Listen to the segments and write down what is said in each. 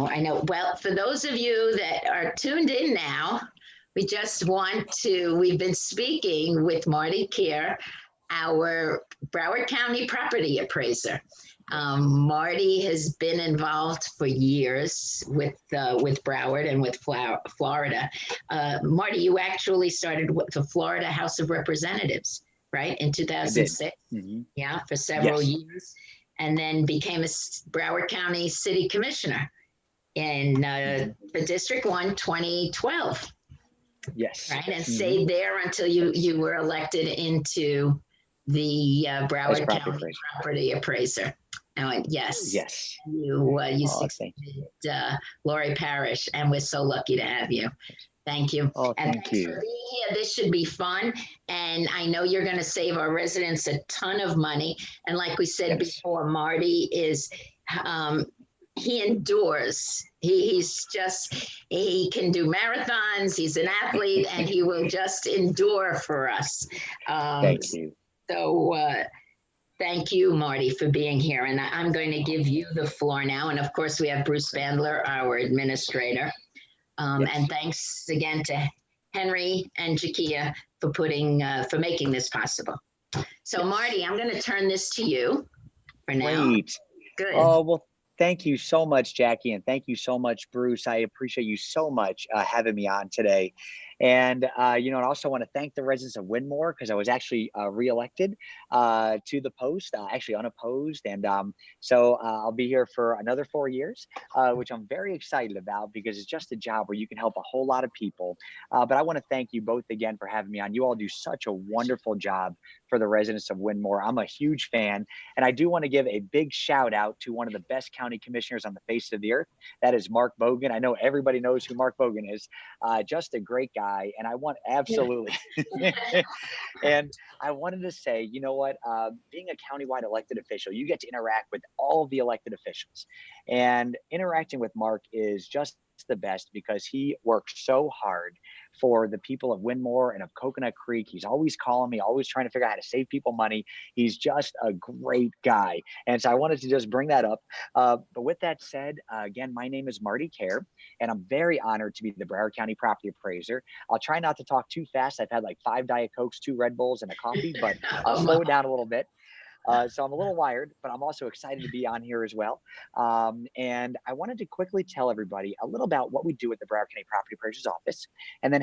I know. Well, for those of you that are tuned in now, we've been speaking with Marty Kiar, our Broward County property appraiser. Marty has been involved for years with Broward and with Florida. Marty, you actually started with the Florida House of Representatives, right, in 2006? Mm-hmm. Yeah, for several Yes. years, and then became a Broward County City Commissioner in for District 1, 2012. Yes. Right, and Mm-hmm. stayed there until you were elected into the Broward County property appraiser. Oh, yes. Yes. You succeeded Lori Parrish, and we're so lucky to have you. Thank you. Oh, and thank thanks you. for being here. This should be fun. And I know you're going to save our residents a ton of money. And like we said before, Marty is, he endures. He can do marathons. He's an athlete, and he will just endure for us. Thank you. So thank you, Marty, for being here. And I'm going to give you the floor now. And of course, we have Bruce Bandler, our administrator. And thanks again to Henry and Jakia for making this possible. So Marty, I'm going to turn this to you for now. Great. Good. Oh, well, thank you so much, Jackie. And thank you so much, Bruce. I appreciate you so much having me on today. And, I also want to thank the residents of Winmore, because I was actually reelected to the post, actually unopposed. And so I'll be here for another 4 years, which I'm very excited about, because it's just a job where you can help a whole lot of people. But I want to thank you both again for having me on. You all do such a wonderful job for the residents of Winmore. I'm a huge fan. And I do want to give a big shout out to one of the best county commissioners on the face of the earth. That is Mark Bogan. I know everybody knows who Mark Bogan is. Just a great guy. And I want absolutely. And I wanted to say, you know what, being a countywide elected official, you get to interact with all of the elected officials. And interacting with Mark is just the best, because he works so hard for the people of Winmore and of Coconut Creek. He's always calling me, always trying to figure out how to save people money. He's just a great guy. And so I wanted to just bring that up. But with that said, again, my name is Marty Kiar, and I'm very honored to be the Broward County property appraiser. I'll try not to talk too fast. I've had like 5 Diet Cokes, 2 Red Bulls, and a coffee, but I'll slow it down a little bit. So I'm a little wired, but I'm also excited to be on here as well. And I wanted to quickly tell everybody a little about what we do at the Broward County Property Appraiser's Office, and then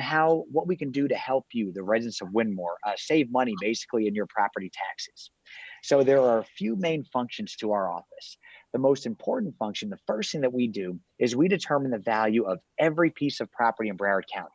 what we can do to help you, the residents of Winmore, save money basically in your property taxes. So there are a few main functions to our office. The most important function, the first thing that we do, is we determine the value of every piece of property in Broward County,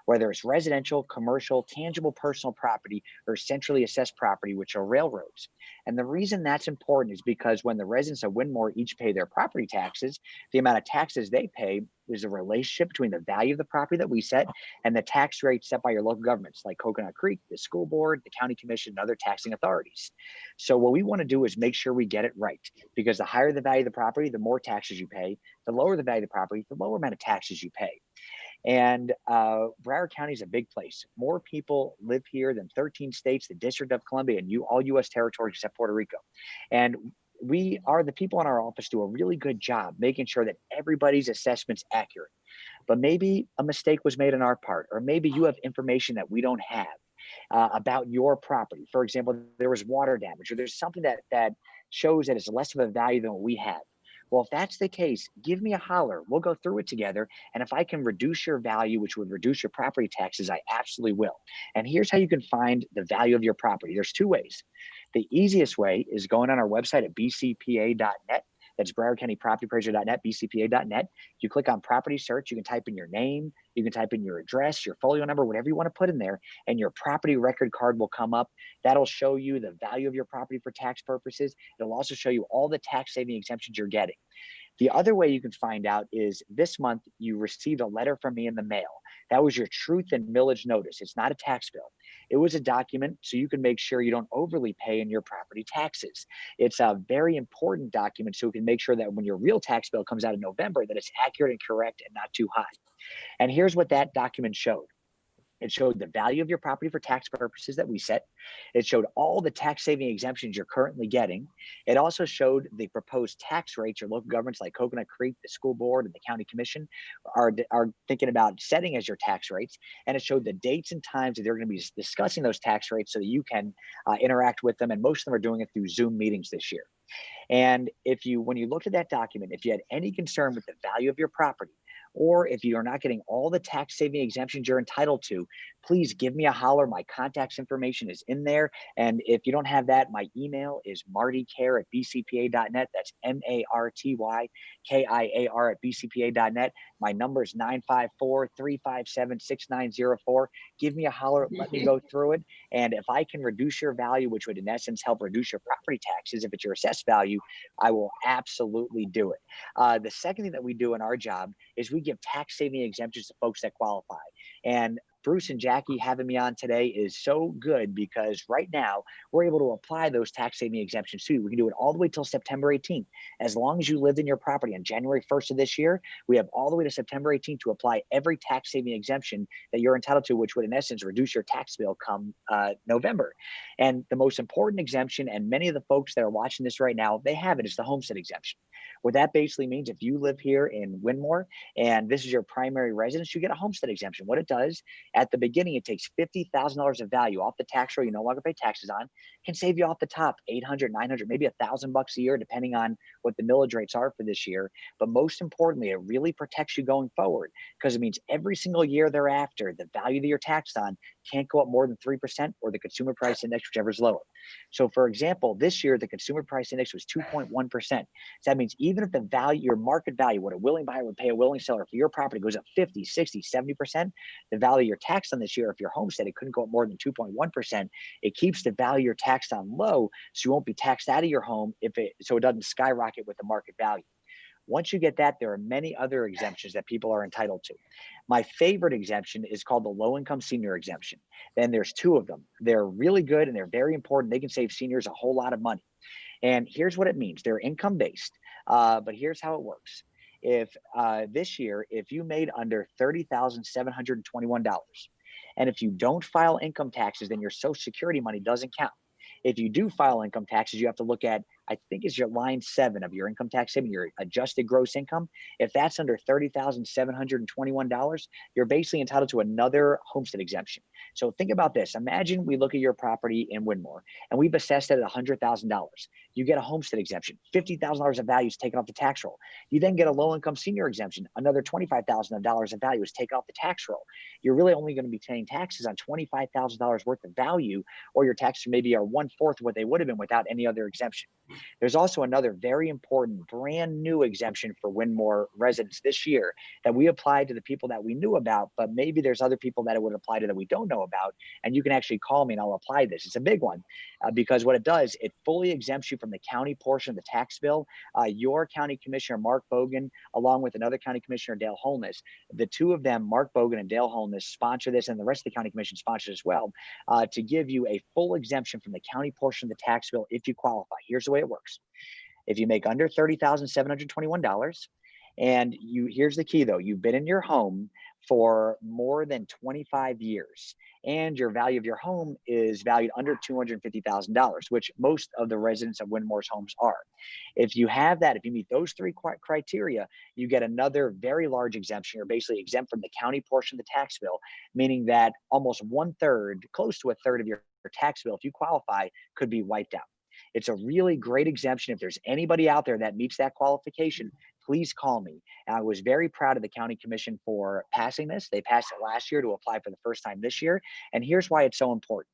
whether it's residential, commercial, tangible personal property, or centrally assessed property, which are railroads. And the reason that's important is because when the residents of Winmore each pay their property taxes, the amount of taxes they pay is a relationship between the value of the property that we set and the tax rate set by your local governments, like Coconut Creek, the school board, the county commission, and other taxing authorities. So what we want to do is make sure we get it right, because the higher the value of the property, the more taxes you pay. The lower the value of the property, the lower amount of taxes you pay. And Broward County is a big place. More people live here than 13 states, the District of Columbia, and all U.S. territories except Puerto Rico. And the people in our office do a really good job making sure that everybody's assessment's accurate. But maybe a mistake was made on our part, or maybe you have information that we don't have about your property. For example, there was water damage, or there's something that shows that it's less of a value than what we have. Well, if that's the case, give me a holler. We'll go through it together. And if I can reduce your value, which would reduce your property taxes, I absolutely will. And here's how you can find the value of your property. There's 2 ways. The easiest way is going on our website at bcpa.net. That's Broward County Property Appraiser.net, bcpa.net. You click on property search. You can type in your name. You can type in your address, your folio number, whatever you want to put in there, and your property record card will come up. That'll show you the value of your property for tax purposes. It'll also show you all the tax saving exemptions you're getting. The other way you can find out is this month you received a letter from me in the mail. That was your truth and millage notice. It's not a tax bill. It was a document so you can make sure you don't overly pay in your property taxes. It's a very important document so you can make sure that when your real tax bill comes out in November, that it's accurate and correct and not too high. And here's what that document showed. It showed the value of your property for tax purposes that we set. It showed all the tax saving exemptions you're currently getting. It also showed the proposed tax rates your local governments like Coconut Creek, the school board, and the county commission are thinking about setting as your tax rates. And it showed the dates and times that they're going to be discussing those tax rates so that you can interact with them. And most of them are doing it through Zoom meetings this year. And when you looked at that document, if you had any concern with the value of your property, or if you are not getting all the tax saving exemptions you're entitled to, please give me a holler. My contact information is in there. And if you don't have that, my email is martykiar@bcpa.net. That's MartyKiar@bcpa.net. My number is 954-357-6904. Give me a holler. Let me go through it. And if I can reduce your value, which would in essence help reduce your property taxes, if it's your assessed value, I will absolutely do it. The second thing that we do in our job is we give tax saving exemptions to folks that qualify. And Bruce and Jackie having me on today is so good because right now we're able to apply those tax saving exemptions too. We can do it all the way till September 18th. As long as you lived in your property on January 1st of this year, we have all the way to September 18th to apply every tax saving exemption that you're entitled to, which would in essence reduce your tax bill come November. And the most important exemption, and many of the folks that are watching this right now, they have it, is the homestead exemption. What that basically means, if you live here in Winmore and this is your primary residence, you get a homestead exemption. What it does, at the beginning, it takes $50,000 of value off the tax roll you no longer pay taxes on, can save you off the top 800, 900, maybe $1,000 a year, depending on what the millage rates are for this year. But most importantly, it really protects you going forward because it means every single year thereafter, the value that you're taxed on can't go up more than 3% or the consumer price index, whichever is lower. So for example, this year, the consumer price index was 2.1%. So that means even if the value, your market value, what a willing buyer would pay a willing seller for your property goes up 50, 60, 70%, the value you're taxed on this year, if you're homestead, it couldn't go up more than 2.1%. It keeps the value you're taxed on low, so you won't be taxed out of your home so it doesn't skyrocket with the market value. Once you get that, there are many other exemptions that people are entitled to. My favorite exemption is called the low-income senior exemption. Then there's two of them. They're really good and they're very important. They can save seniors a whole lot of money. And here's what it means. They're income-based, but here's how it works. If this year, if you made under $30,721, and if you don't file income taxes, then your Social Security money doesn't count. If you do file income taxes, you have to look at, I think it's your line 7 of your income tax statement, your adjusted gross income. If that's under $30,721, you're basically entitled to another homestead exemption. So think about this. Imagine we look at your property in Winmore and we've assessed it at $100,000. You get a homestead exemption, $50,000 of value is taken off the tax roll. You then get a low income senior exemption, another $25,000 of value is taken off the tax roll. You're really only going to be paying taxes on $25,000 worth of value, or your taxes maybe are 1/4 of what they would have been without any other exemption. There's also another very important brand new exemption for Winmore residents this year that we applied to the people that we knew about, but maybe there's other people that it would apply to that we don't know about. And you can actually call me and I'll apply this. It's a big one because what it does, it fully exempts you from the county portion of the tax bill. Your county commissioner, Mark Bogan, along with another county commissioner, Dale Holness, the two of them, Mark Bogan and Dale Holness, sponsor this, and the rest of the county commission sponsors as well, to give you a full exemption from the county portion of the tax bill if you qualify. Here's the way it works. If you make under $30,721, and here's the key though, you've been in your home for more than 25 years and your value of your home is valued under $250,000, which most of the residents of Winmore's homes are. If you have that, if you meet those three criteria, you get another very large exemption. You're basically exempt from the county portion of the tax bill, meaning that almost 1/3, close to 1/3 of your tax bill, if you qualify, could be wiped out. It's a really great exemption. If there's anybody out there that meets that qualification, please call me. And I was very proud of the county commission for passing this. They passed it last year to apply for the first time this year. And here's why it's so important.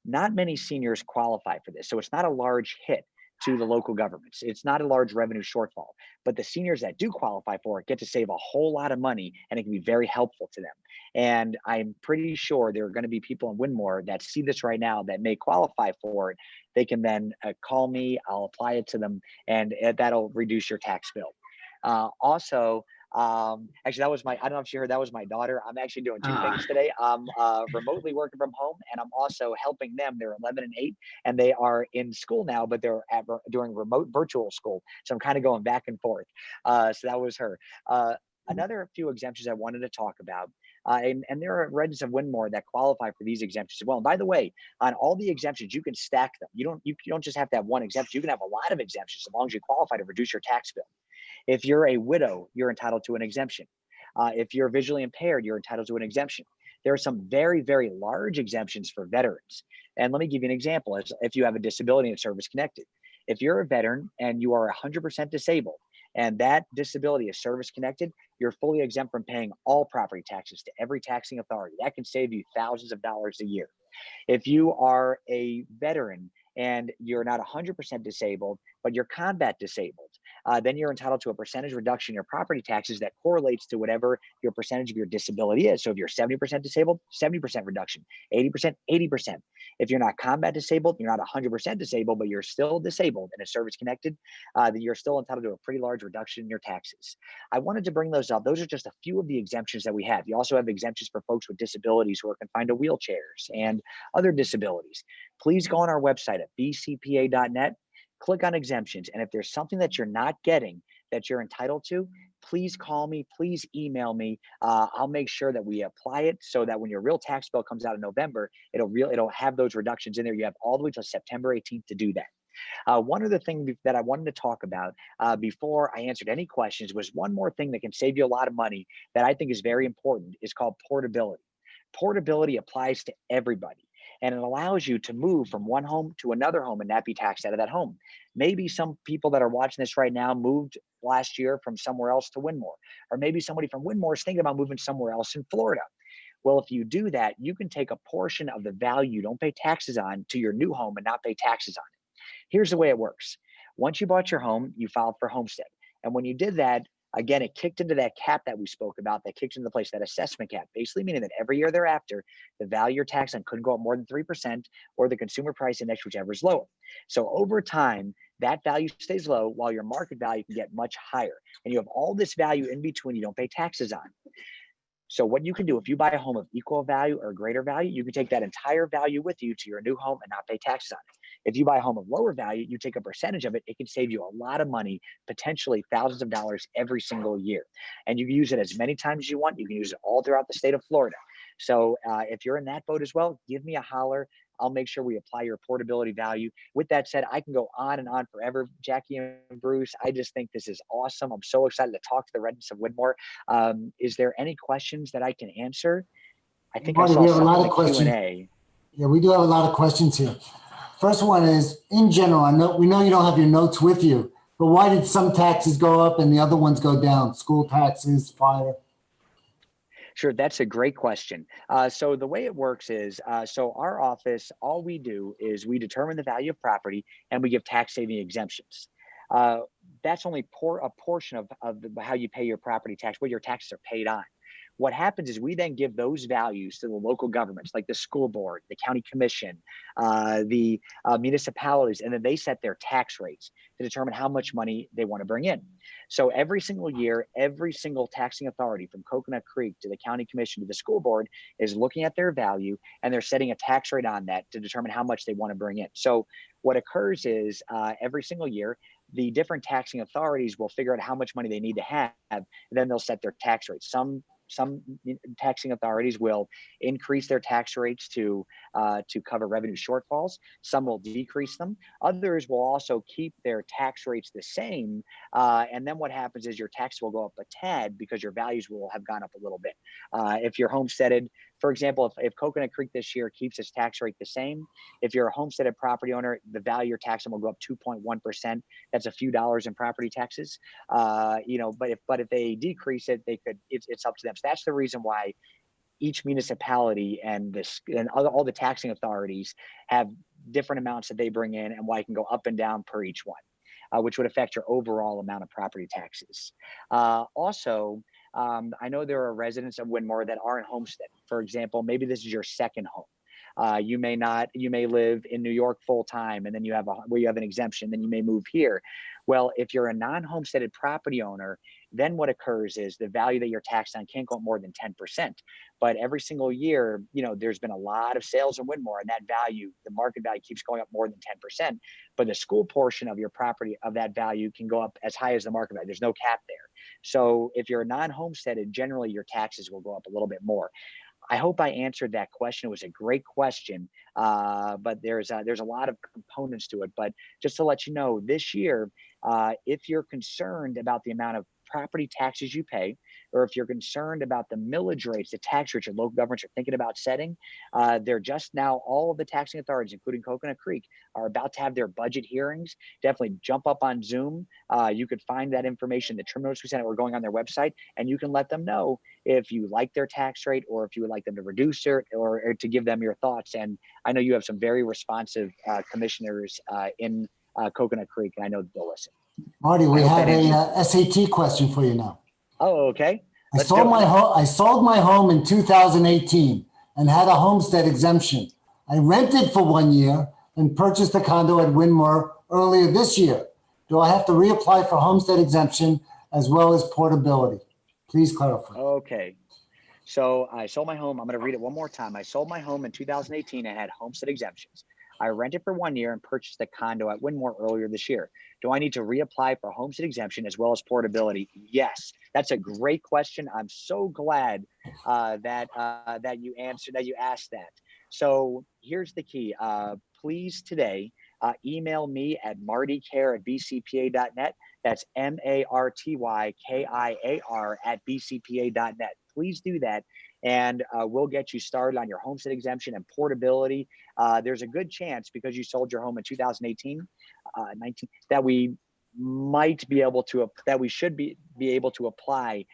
Not many seniors qualify for this. So it's not a large hit to the local governments. It's not a large revenue shortfall, but the seniors that do qualify for it get to save a whole lot of money and it can be very helpful to them. And I'm pretty sure there are going to be people in Winmore that see this right now that may qualify for it. They can then call me, I'll apply it to them, and that'll reduce your tax bill. Also, actually, I don't know if you heard, that was my daughter. I'm actually doing two things today. I'm remotely working from home and I'm also helping them. They're 11 and 8 and they are in school now, but they're doing remote virtual school. So I'm kind of going back and forth. So that was her. another few exemptions I wanted to talk about, and there are residents of Winmore that qualify for these exemptions as well. And by the way, on all the exemptions, you can stack them. You don't just have to have one exemption. You can have a lot of exemptions as long as you qualify to reduce your tax bill. If you're a widow, you're entitled to an exemption. If you're visually impaired, you're entitled to an exemption. There are some very, very large exemptions for veterans. And let me give you an example. If you have a disability and service connected, if you're a veteran and you are 100% disabled and that disability is service connected, you're fully exempt from paying all property taxes to every taxing authority. That can save you thousands of dollars a year. If you are a veteran and you're not 100% disabled, but you're combat disabled, then you're entitled to a percentage reduction in your property taxes that correlates to whatever your percentage of your disability is. So if you're 70% disabled, 70% reduction, 80%, 80%. If you're not combat disabled, you're not 100% disabled, but you're still disabled and is service connected, then you're still entitled to a pretty large reduction in your taxes. I wanted to bring those up. Those are just a few of the exemptions that we have. You also have exemptions for folks with disabilities who are confined to wheelchairs and other disabilities. Please go on our website at bcpa.net, click on exemptions. And if there's something that you're not getting that you're entitled to, please call me, please email me. I'll make sure that we apply it so that when your real tax bill comes out in November, it'll have those reductions in there. You have all the way till September 18th to do that. One other thing that I wanted to talk about before I answered any questions was one more thing that can save you a lot of money that I think is very important is called portability. Portability applies to everybody. And it allows you to move from one home to another home and not be taxed out of that home. Maybe some people that are watching this right now moved last year from somewhere else to Winmore, or maybe somebody from Winmore is thinking about moving somewhere else in Florida. Well, if you do that, you can take a portion of the value you don't pay taxes on to your new home and not pay taxes on it. Here's the way it works. Once you bought your home, you filed for homestead. And when you did that, again, it kicked into that cap that we spoke about, that kicked into place, that assessment cap, basically meaning that every year thereafter, the value you're taxed on couldn't go up more than 3% or the consumer price index, whichever is lower. So over time, that value stays low while your market value can get much higher. And you have all this value in between you don't pay taxes on. So what you can do, if you buy a home of equal value or greater value, you can take that entire value with you to your new home and not pay taxes on it. If you buy a home of lower value, you take a percentage of it. It can save you a lot of money, potentially thousands of dollars every single year. And you can use it as many times as you want. You can use it all throughout the state of Florida. So if you're in that boat as well, give me a holler. I'll make sure we apply your portability value. With that said, I can go on and on forever. Jackie and Bruce, I just think this is awesome. I'm so excited to talk to the residents of Winmore. Is there any questions that I can answer? I think Marty, I saw we have a some lot in of the questions. Q&A. Yeah, we do have a lot of questions here. First one is, in general, we know you don't have your notes with you, but why did some taxes go up and the other ones go down? School taxes, fire? Sure, that's a great question. So the way it works is, so our office, all we do is we determine the value of property and we give tax saving exemptions. That's only a portion of how you pay your property tax, what your taxes are paid on. What happens is we then give those values to the local governments, like the school board, the county commission, the municipalities, and then they set their tax rates to determine how much money they want to bring in. So every single year, every single taxing authority from Coconut Creek to the county commission to the school board is looking at their value and they're setting a tax rate on that to determine how much they want to bring in. So what occurs is every single year, the different taxing authorities will figure out how much money they need to have, and then they'll set their tax rates. Some taxing authorities will increase their tax rates to cover revenue shortfalls. Some will decrease them. Others will also keep their tax rates the same. And then what happens is your tax will go up a tad because your values will have gone up a little bit. If you're homesteaded, for example, if Coconut Creek this year keeps its tax rate the same, if you're a homesteaded property owner, the value you're taxing will go up 2.1%. That's a few dollars in property taxes. But if they decrease it, it's up to them. So that's the reason why each municipality and all the taxing authorities have different amounts that they bring in and why it can go up and down per each one, which would affect your overall amount of property taxes. I know there are residents of Winmore that aren't homestead. For example, maybe this is your second home. You may not, you may live in New York full time, and then you have where you have an exemption, then you may move here. Well, if you're a non-homesteaded property owner, then what occurs is the value that you're taxed on can't go up more than 10%. But every single year, there's been a lot of sales in Winmore, and that value, the market value, keeps going up more than 10%. But the school portion of your property, of that value, can go up as high as the market value. There's no cap there. So if you're non-homesteaded, generally your taxes will go up a little bit more. I hope I answered that question. It was a great question, but there's a lot of components to it. But just to let you know, this year, if you're concerned about the amount of property taxes you pay, or if you're concerned about the millage rates, the tax rates your local governments are thinking about setting, they're just now, all of the taxing authorities, including Coconut Creek, are about to have their budget hearings. Definitely jump up on Zoom. You could find that information, the trim notes we sent, we're going on their website, and you can let them know if you like their tax rate, or if you would like them to reduce it, or to give them your thoughts. And I know you have some very responsive commissioners in Coconut Creek, and I know they'll listen. Marty, we have a SAT question for you now. Oh, okay. I sold my home in 2018 and had a homestead exemption. I rented for 1 year and purchased a condo at Winmore earlier this year. Do I have to reapply for homestead exemption as well as portability? Please clarify. Okay. So I sold my home. I'm going to read it one more time. I sold my home in 2018 and had homestead exemptions. I rented for 1 year and purchased a condo at Winmore earlier this year. Do I need to reapply for homestead exemption as well as portability? Yes, that's a great question. I'm so glad that you asked that. So here's the key. Please today email me at martykiar@bcpa.net. That's martykiar@bcpa.net. Please do that, and we'll get you started on your homestead exemption and portability. There's a good chance, because you sold your home in 2018, 19, that we might be able to, that we should be able to apply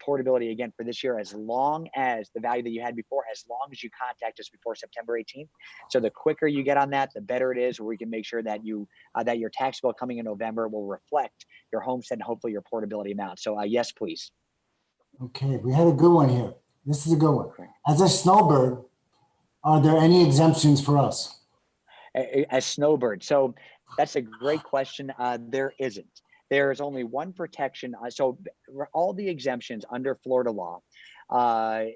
portability again for this year, as long as the value that you had before, as long as you contact us before September 18th. So the quicker you get on that, the better it is, where we can make sure that you that your tax bill coming in November will reflect your homestead and hopefully your portability amount. So yes, please. Okay, we had a good one here. This is a good one. As a snowbird, are there any exemptions for us? As snowbird. So that's a great question. There isn't. There's only one protection. So all the exemptions under Florida law,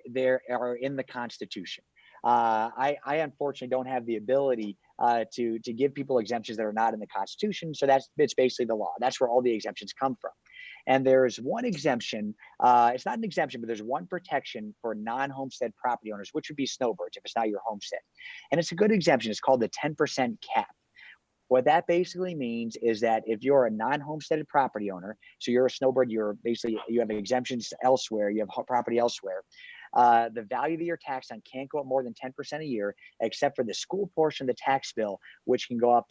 there are in the Constitution. I unfortunately don't have the ability to give people exemptions that are not in the Constitution. So it's basically the law. That's where all the exemptions come from. And there's one exemption. It's not an exemption, but there's one protection for non-homestead property owners, which would be snowbirds if it's not your homestead. And it's a good exemption. It's called the 10% cap. What that basically means is that if you're a non-homesteaded property owner, so you're a snowbird, you have exemptions elsewhere, you have property elsewhere, the value that you're taxed on can't go up more than 10% a year, except for the school portion of the tax bill, which can go up,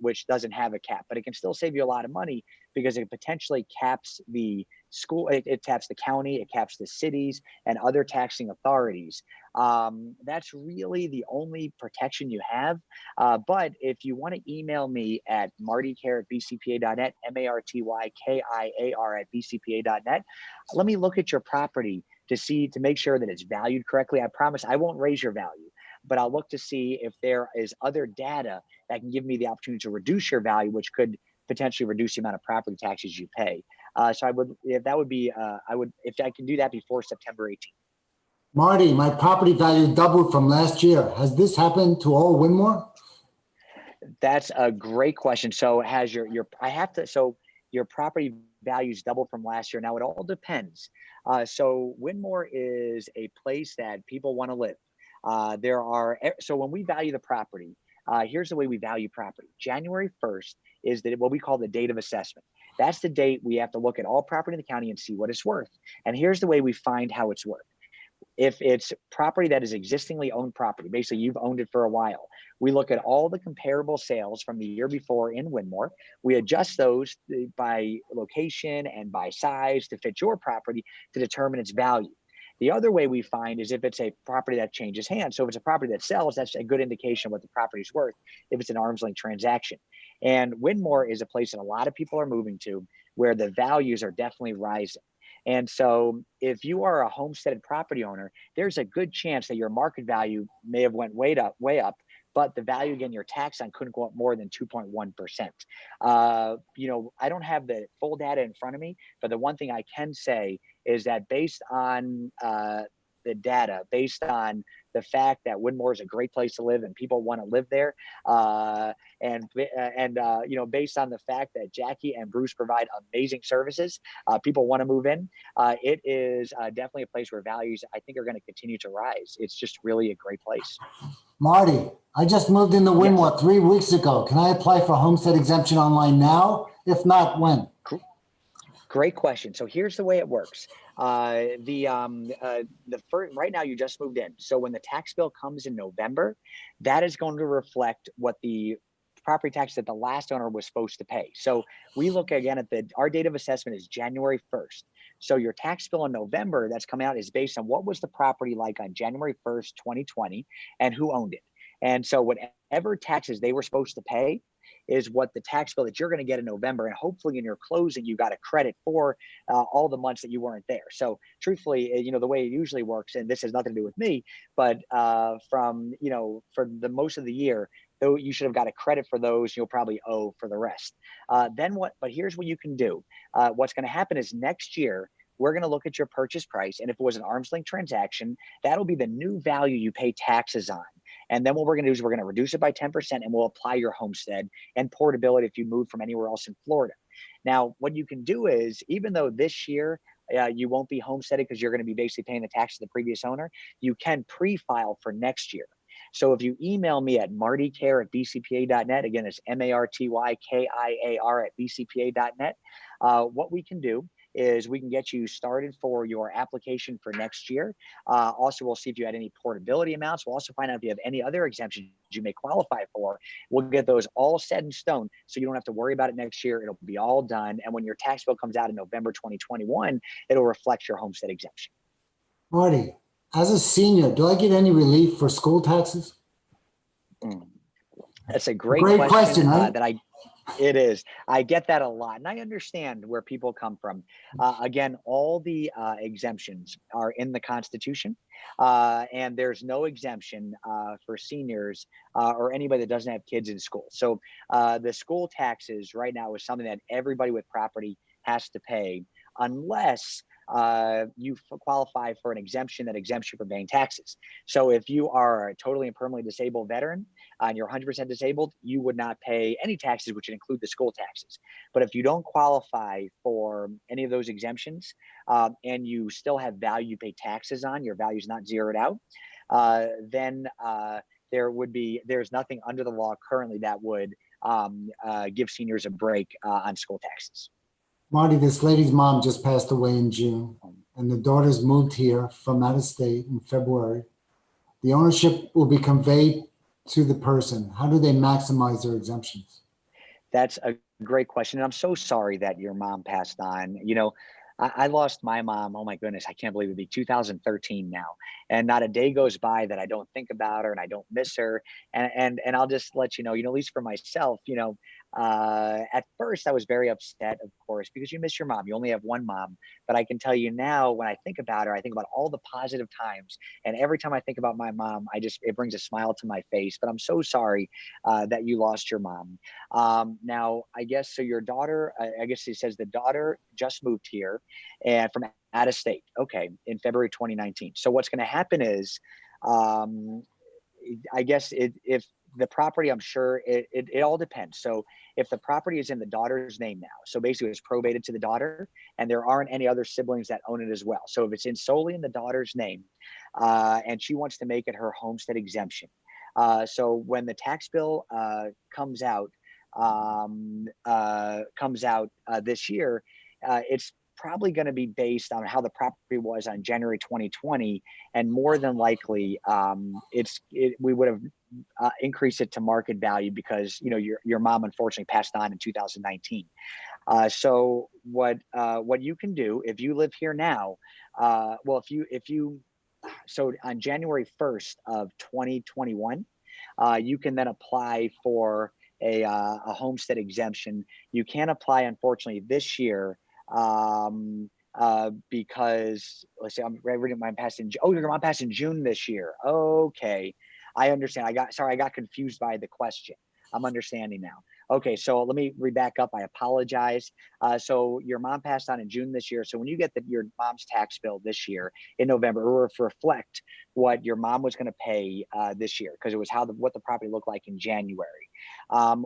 which doesn't have a cap, but it can still save you a lot of money, because it potentially caps the school, it caps the county, it caps the cities and other taxing authorities. That's really the only protection you have. But if you want to email me at martykiar@bcpa.net, martykiar@bcpa.net, let me look at your property to make sure that it's valued correctly. I promise I won't raise your value, but I'll look to see if there is other data that can give me the opportunity to reduce your value, which could potentially reduce the amount of property taxes you pay. So I would, if that would be, if I can do that before September 18th. Marty, my property value doubled from last year. Has this happened to all Winmore? That's a great question. So has your property values doubled from last year? Now it all depends. So Winmore is a place that people want to live. So when we value the property, here's the way we value property. January 1st is what we call the date of assessment. That's the date we have to look at all property in the county and see what it's worth. And here's the way we find how it's worth. If it's property that is existingly owned property, basically you've owned it for a while, we look at all the comparable sales from the year before in Winmore. We adjust those by location and by size to fit your property to determine its value. The other way we find is if it's a property that changes hands. So if it's a property that sells, that's a good indication of what the property is worth if it's an arm's length transaction. And Winmore is a place that a lot of people are moving to, where the values are definitely rising. And so if you are a homesteaded property owner, there's a good chance that your market value may have went way up, but the value again, your tax on couldn't go up more than 2.1%. I don't have the full data in front of me, but the one thing I can say is that based on the data, based on the fact that Winmore is a great place to live and people want to live there, based on the fact that Jackie and Bruce provide amazing services, people want to move in. It is definitely a place where values, I think, are going to continue to rise. It's just really a great place. Marty, I just moved into Winmore 3 weeks ago. Can I apply for homestead exemption online now? If not, when? Great question. So here's the way it works. Right now you just moved in. So when the tax bill comes in November, that is going to reflect what the property tax that the last owner was supposed to pay. So we look again at our date of assessment is January 1st. So your tax bill in November that's coming out is based on what was the property like on January 1st, 2020, and who owned it. And so whatever taxes they were supposed to pay is what the tax bill that you're going to get in November. And hopefully in your closing, you got a credit for all the months that you weren't there. So truthfully, the way it usually works, and this has nothing to do with me, but for the most of the year, though, you should have got a credit for those, you'll probably owe for the rest. But here's what you can do. What's going to happen is next year, we're going to look at your purchase price. And if it was an arm's length transaction, that'll be the new value you pay taxes on. And then what we're going to do is we're going to reduce it by 10% and we'll apply your homestead and portability if you move from anywhere else in Florida. Now, what you can do is, even though this year you won't be homesteaded because you're going to be basically paying the tax to the previous owner, you can pre-file for next year. So if you email me at martykiar@bcpa.net, again, it's martykiar@bcpa.net, what we can do is we can get you started for your application for next year. Also, we'll see if you had any portability amounts. We'll also find out if you have any other exemptions you may qualify for. We'll get those all set in stone so you don't have to worry about it next year. It'll be all done. And when your tax bill comes out in November 2021, it'll reflect your homestead exemption. Marty, as a senior, do I get any relief for school taxes? That's a great question, right? It is. I get that a lot. And I understand where people come from. Again, all the exemptions are in the Constitution. And there's no exemption for seniors or anybody that doesn't have kids in school. So the school taxes right now is something that everybody with property has to pay unless you qualify for an exemption that exempts you from paying taxes. So if you are a totally and permanently disabled veteran and you're 100% disabled, you would not pay any taxes, which would include the school taxes. But if you don't qualify for any of those exemptions and you still have value you pay taxes on, your value is not zeroed out, then there's nothing under the law currently that would give seniors a break on school taxes. Marty, this lady's mom just passed away in June, and the daughters moved here from out of state in February. The ownership will be conveyed to the person. How do they maximize their exemptions? That's a great question. And I'm so sorry that your mom passed on. I lost my mom. Oh my goodness, I can't believe it'd be 2013 now. And not a day goes by that I don't think about her and I don't miss her. And I'll just let you know, at least for myself, at first I was very upset, of course, because you miss your mom. You only have one mom. But I can tell you now, when I think about her, I think about all the positive times. And every time I think about my mom, it brings a smile to my face. But I'm so sorry that you lost your mom. Now, I guess, so your daughter, I guess he says the daughter just moved here and from out of state. Okay, in February 2019. So what's going to happen is, I guess if the property, I'm sure it all depends. So if the property is in the daughter's name now, so basically it's probated to the daughter and there aren't any other siblings that own it as well. So if it's solely in the daughter's name and she wants to make it her homestead exemption. So when the tax bill comes out this year, it's probably going to be based on how the property was on January 2020, and more than likely, we would have increased it to market value because your mom unfortunately passed on in 2019. So what you can do if you live here now, so on January 1st of 2021, you can then apply for a homestead exemption. You can't apply, unfortunately, this year because let's say I'm reading mine passed in, oh, your mom passed in June this year. Okay. I understand. I got confused by the question. I'm understanding now. Okay, so let me read back up. I apologize. So your mom passed on in June this year. So when you get your mom's tax bill this year in November, it will reflect what your mom was going to pay this year, because it was what the property looked like in January.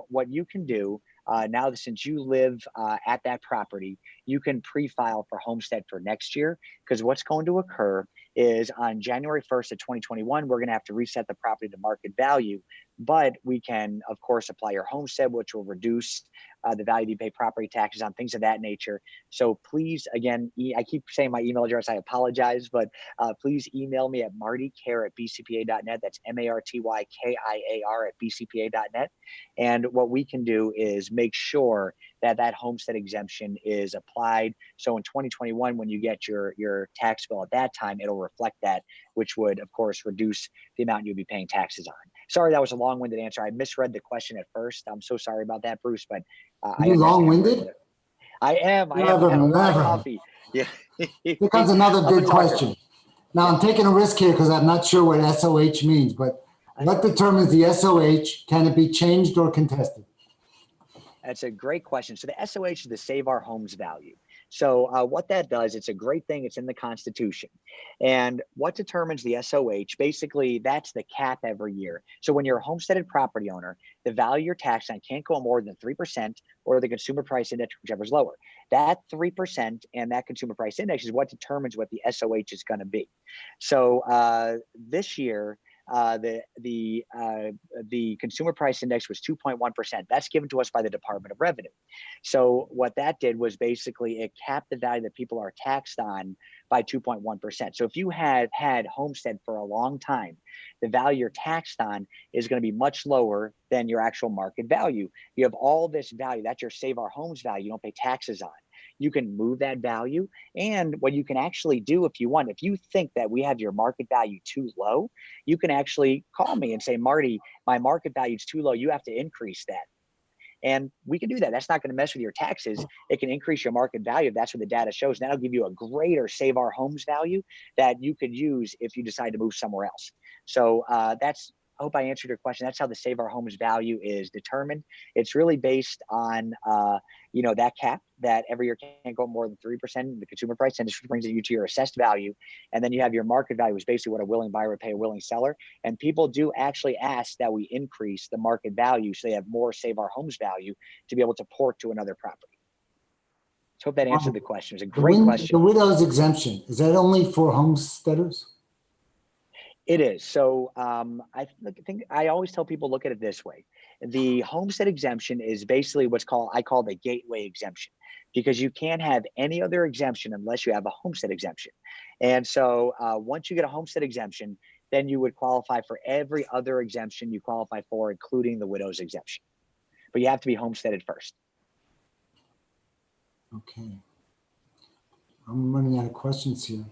What you can do now, since you live at that property, you can pre-file for homestead for next year, because what's going to occur is on January 1st of 2021, we're going to have to reset the property to market value. But we can, of course, apply your homestead, which will reduce the value you pay property taxes on, things of that nature. So please, again, I keep saying my email address. I apologize, but please email me at martykiar@bcpa.net. That's MartyKiar@bcpa.net. And what we can do is make sure that that homestead exemption is applied. So in 2021, when you get your tax bill at that time, it'll reflect that, which would, of course, reduce the amount you'll be paying taxes on. Sorry, that was a long-winded answer. I misread the question at first. I'm so sorry about that, Bruce, but You long-winded? I am. Never, I have had a lot of never. coffee. Yeah. Here comes another good question. Now, I'm taking a risk here because I'm not sure what SOH means, but what determines the SOH? Can it be changed or contested? That's a great question. So the SOH is the Save Our Homes value. So what that does, it's a great thing. It's in the Constitution. And what determines the SOH, basically, that's the cap every year. So when you're a homesteaded property owner, the value you're taxed on can't go more than 3% or the consumer price index, whichever is lower. That 3% and that consumer price index is what determines what the SOH is going to be. So this year, the consumer price index was 2.1%. That's given to us by the Department of Revenue. So what that did was basically it capped the value that people are taxed on by 2.1%. So if you had homestead for a long time, the value you're taxed on is going to be much lower than your actual market value. You have all this value, that's your Save Our Homes value, you don't pay taxes on. You can move that value. And what you can actually do if you want, if you think that we have your market value too low, you can actually call me and say, Marty, my market value is too low. You have to increase that. And we can do that. That's not going to mess with your taxes. It can increase your market value if that's what the data shows. And that'll give you a greater Save Our Homes value that you could use if you decide to move somewhere else. So I hope I answered your question. That's how the Save Our Homes value is determined. It's really based on, that cap that every year can't go more than 3%. The consumer price index brings you to your assessed value. And then you have your market value, which is basically what a willing buyer would pay a willing seller. And people do actually ask that we increase the market value so they have more Save Our Homes value to be able to port to another property. So hope that answered the question. It was a great question. The widow's exemption, is that only for homesteaders? It is. So I think I always tell people, look at it this way. The homestead exemption is basically I call the gateway exemption, because you can't have any other exemption unless you have a homestead exemption. And so once you get a homestead exemption, then you would qualify for every other exemption you qualify for, including the widow's exemption. But you have to be homesteaded first. Okay. I'm running out of questions here.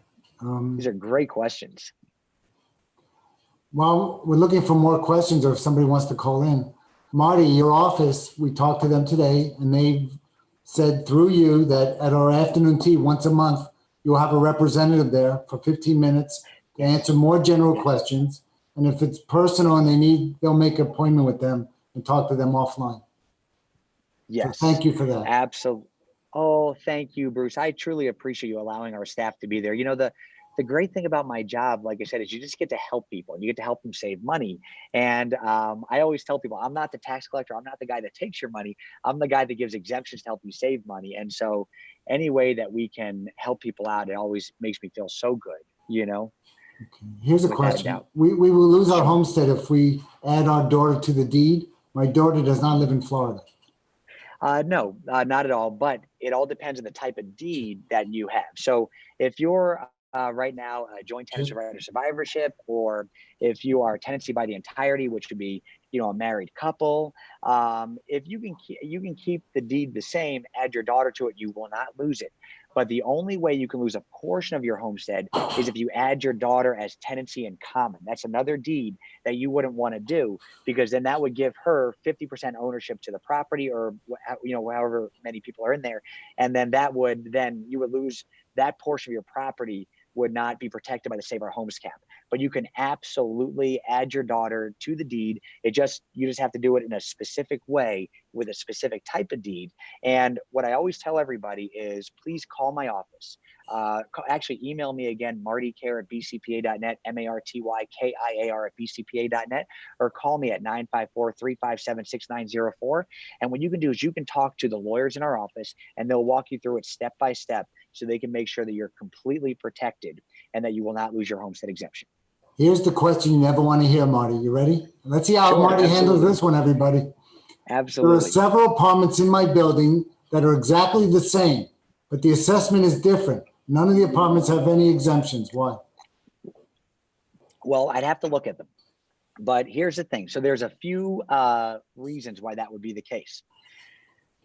These are great questions. Well, we're looking for more questions, or if somebody wants to call in. Marty, your office, we talked to them today, and they've said through you that at our afternoon tea once a month, you'll have a representative there for 15 minutes to answer more general questions. And if it's personal and they'll make an appointment with them and talk to them offline. Yes. So thank you for that. Absolutely. Oh, thank you, Bruce. I truly appreciate you allowing our staff to be there. The great thing about my job, like I said, is you just get to help people and you get to help them save money. And I always tell people, I'm not the tax collector. I'm not the guy that takes your money. I'm the guy that gives exemptions to help you save money. And so any way that we can help people out, it always makes me feel so good, Okay. Here's a question. We will lose our homestead if we add our daughter to the deed. My daughter does not live in Florida. No, not at all. But it all depends on the type of deed that you have. So if you're right now joint tenancy right under survivorship, or if you are tenancy by the entirety, which would be a married couple, if you can keep the deed the same, add your daughter to it, you will not lose it. But the only way you can lose a portion of your homestead is if you add your daughter as tenancy in common. That's another deed that you wouldn't want to do, because then that would give her 50% ownership to the property, or however many people are in there, and then you would lose that portion of your property would not be protected by the Save Our Homes cap. But you can absolutely add your daughter to the deed. You just have to do it in a specific way with a specific type of deed. And what I always tell everybody is, please call my office. Actually, email me again, Marty Kiar at bcpa.net, MartyKiar at bcpa.net, or call me at 954-357-6904. And what you can do is you can talk to the lawyers in our office, and they'll walk you through it step by step so they can make sure that you're completely protected and that you will not lose your homestead exemption. Here's the question you never want to hear, Marty. You ready? Let's see how Sure, Marty handles absolutely. this one, everybody. Absolutely. There are several apartments in my building that are exactly the same, but the assessment is different. None of the apartments have any exemptions. Why? Well, I'd have to look at them. But here's the thing. So there's a few reasons why that would be the case.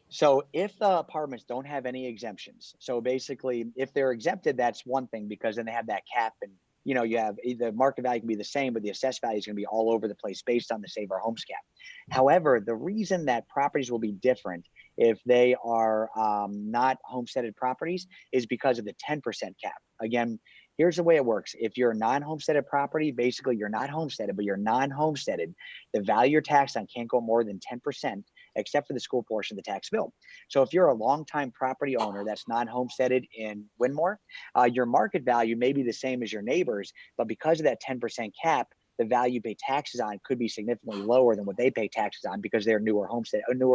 So if the apartments don't have any exemptions, so basically if they're exempted, that's one thing, because then they have that cap, and you have the market value can be the same, but the assessed value is going to be all over the place based on the Save Our Homes cap. However, the reason that properties will be different if they are not homesteaded properties is because of the 10% cap. Again, here's the way it works. If you're a non-homesteaded property, basically you're not homesteaded, but you're non-homesteaded, the value you're taxed on can't go more than 10%, except for the school portion of the tax bill. So if you're a longtime property owner that's non-homesteaded in Winmore, your market value may be the same as your neighbors, but because of that 10% cap, the value you pay taxes on could be significantly lower than what they pay taxes on because they're newer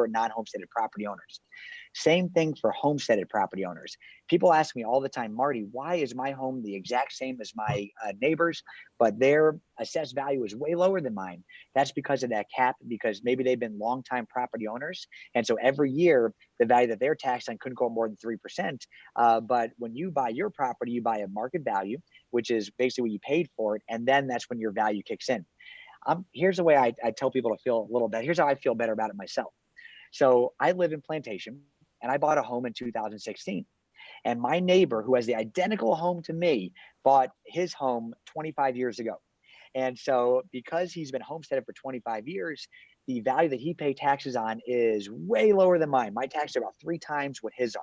non-homesteaded property owners. Same thing for homesteaded property owners. People ask me all the time, Marty, why is my home the exact same as my neighbors, but their assessed value is way lower than mine? That's because of that cap, because maybe they've been longtime property owners. And so every year, the value that they're taxed on couldn't go more than 3%. But when you buy your property, you buy a market value, which is basically what you paid for it. And then that's when your value kicks in. Here's the way I tell people to feel a little better. Here's how I feel better about it myself. So I live in Plantation, and I bought a home in 2016. And my neighbor, who has the identical home to me, bought his home 25 years ago. And so because he's been homesteaded for 25 years, the value that he paid taxes on is way lower than mine. My taxes are about 3 times what his are.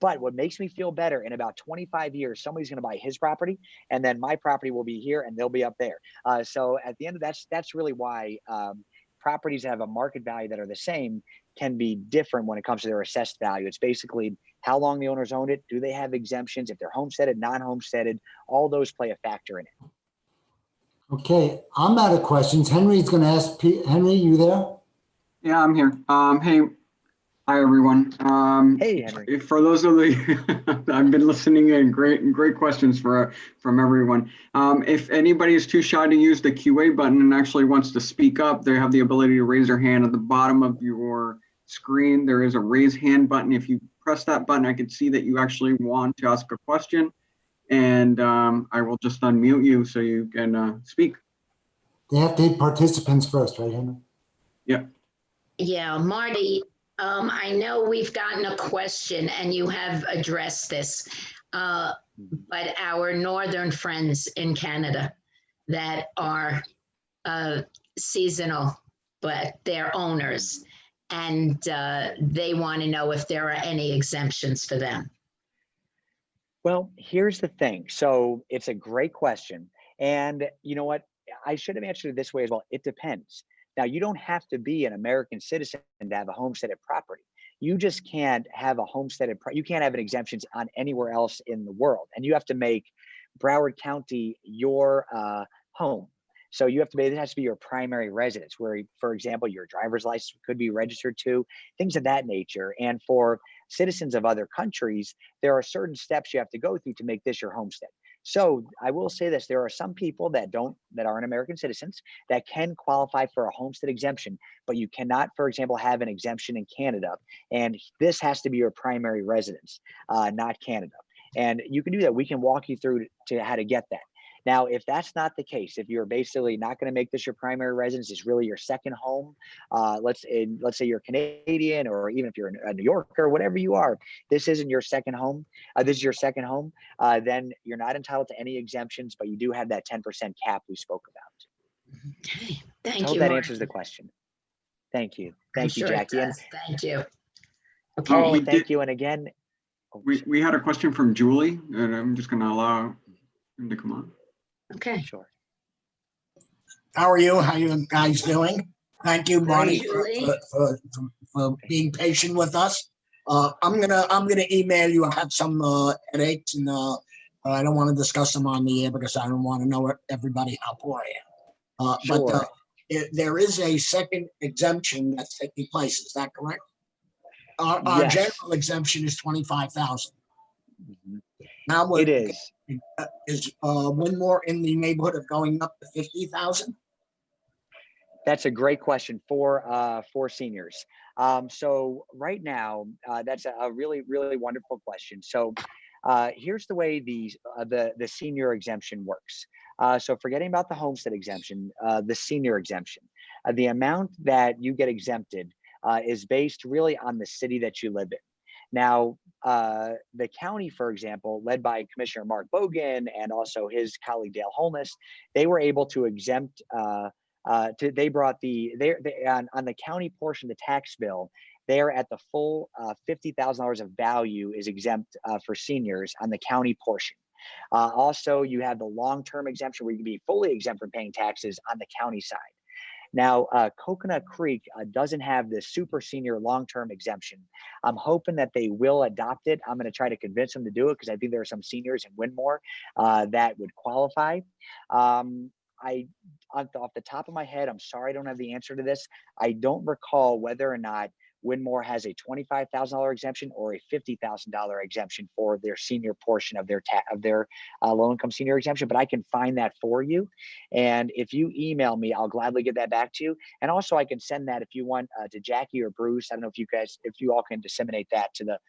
But what makes me feel better, in about 25 years, somebody's going to buy his property, and then my property will be here and they'll be up there. So at the end of that's really why properties that have a market value that are the same can be different when it comes to their assessed value. It's basically how long the owners owned it. Do they have exemptions? If they're homesteaded, non-homesteaded, all those play a factor in it. Okay, I'm out of questions. Henry's going to ask Pete. Henry, you there? Yeah, I'm here. Hey, hi everyone. Hey, Henry. For those of the, I've been listening, and great questions from everyone. If anybody is too shy to use the QA button and actually wants to speak up, they have the ability to raise their hand at the bottom of your screen. There is a raise hand button. If you press that button, I can see that you actually want to ask a question, and I will just unmute you so you can speak. They have to hit participants first, right, Henry? Yeah. Yeah, Marty, I know we've gotten a question and you have addressed this, but our northern friends in Canada that are seasonal, but they're owners, and they want to know if there are any exemptions for them. Well, here's the thing. So it's a great question. And you know what? I should have answered it this way as well. It depends. Now, you don't have to be an American citizen to have a homesteaded property. You just can't have a homesteaded, you can't have an exemptions on anywhere else in the world. And you have to make Broward County your home. So you have to be, it has to be your primary residence, where, for example, your driver's license could be registered to, things of that nature. And for citizens of other countries, there are certain steps you have to go through to make this your homestead. So I will say this, there are some people that aren't American citizens that can qualify for a homestead exemption, but you cannot, for example, have an exemption in Canada. And this has to be your primary residence, not Canada. And you can do that. We can walk you through to how to get that. Now, if that's not the case, if you're basically not going to make this your primary residence, it's really your second home. Let's say you're Canadian, or even if you're a New Yorker, whatever you are, this isn't your second home. This is your second home. Then you're not entitled to any exemptions, but you do have that 10% cap we spoke about. Okay, thank you. I hope that answers the question. Thank you. Thank you, sure Jackie. Thank you. Okay. Oh, thank you. And again, We had a question from Julie, and I'm just going to allow him to come on. Okay. Sure. How are you? How you guys doing? Thank you, Marty, Julie. for being patient with us. I'm gonna email you. I have some headaches, and I don't want to discuss them on the air because I don't want to know everybody how poor I am. Sure. There is a second exemption that's taking place. Is that correct? Our Yes. general exemption is 25,000. Mhm. Now It is. Is Winmore in the neighborhood of going up to 50,000? That's a great question for seniors. So right now, that's a really, really wonderful question. So here's the way the senior exemption works. So forgetting about the homestead exemption, the senior exemption, the amount that you get exempted is based really on the city that you live in. Now, the county, for example, led by Commissioner Mark Bogan and also his colleague Dale Holness, they were able to exempt. They brought on the county portion of the tax bill. They are at the full $50,000 of value is exempt for seniors on the county portion. Also, you have the long-term exemption where you can be fully exempt from paying taxes on the county side. Now, Coconut Creek doesn't have the super senior long-term exemption. I'm hoping that they will adopt it. I'm going to try to convince them to do it because I think there are some seniors in Winmore that would qualify. Off the top of my head, I'm sorry I don't have the answer to this. I don't recall whether or not Winmore has a $25,000 exemption or a $50,000 exemption for their senior portion of their low-income senior exemption, but I can find that for you. And if you email me, I'll gladly get that back to you. And also, I can send that if you want to Jackie or Bruce. I don't know if you all can disseminate that to the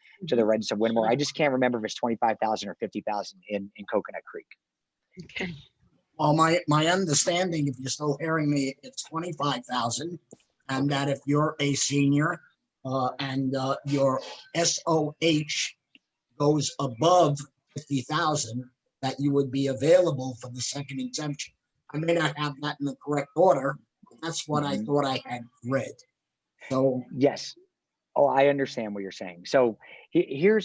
residents of Winmore. I just can't remember if it's 25,000 or 50,000 in Coconut Creek. Okay. Well, my understanding, if you're still hearing me, it's 25,000, and that if you're a senior and your SOH goes above 50,000, that you would be available for the second exemption. I may not have that in the correct order, but that's what I thought I had read. So yes. Oh, I understand what you're saying. So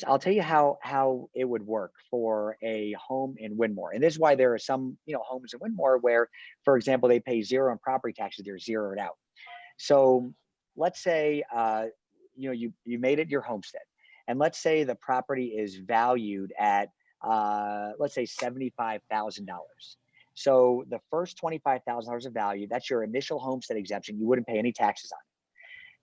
I'll tell you how it would work for a home in Winmore. And this is why there are some, homes in Winmore where, for example, they pay zero in property taxes, they're zeroed out. So let's say, you made it your homestead, and let's say the property is valued at, let's say $75,000. So the first $25,000 of value, that's your initial homestead exemption. You wouldn't pay any taxes on it.